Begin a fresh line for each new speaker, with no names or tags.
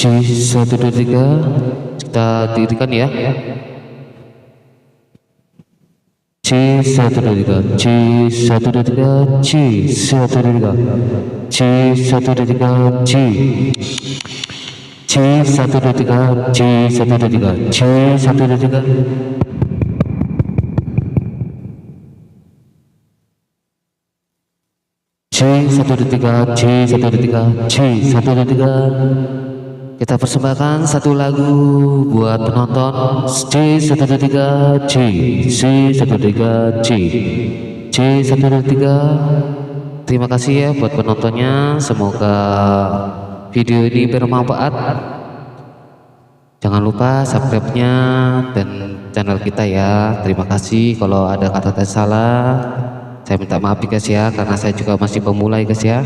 C123 kita dirikan ya. C123 C123 C123 C123 C C123 C123 C123 C123 C123 C123. Kita persembahkan satu lagu buat penonton C123 C C123 C C123. Terima kasih ya buat penontonnya, semoga video ini bermanfaat. Jangan lupa subscribe-nya dan channel kita ya. Terima kasih, kalau ada kata-kata salah saya minta maaf guys ya, karena saya juga masih pemula guys ya.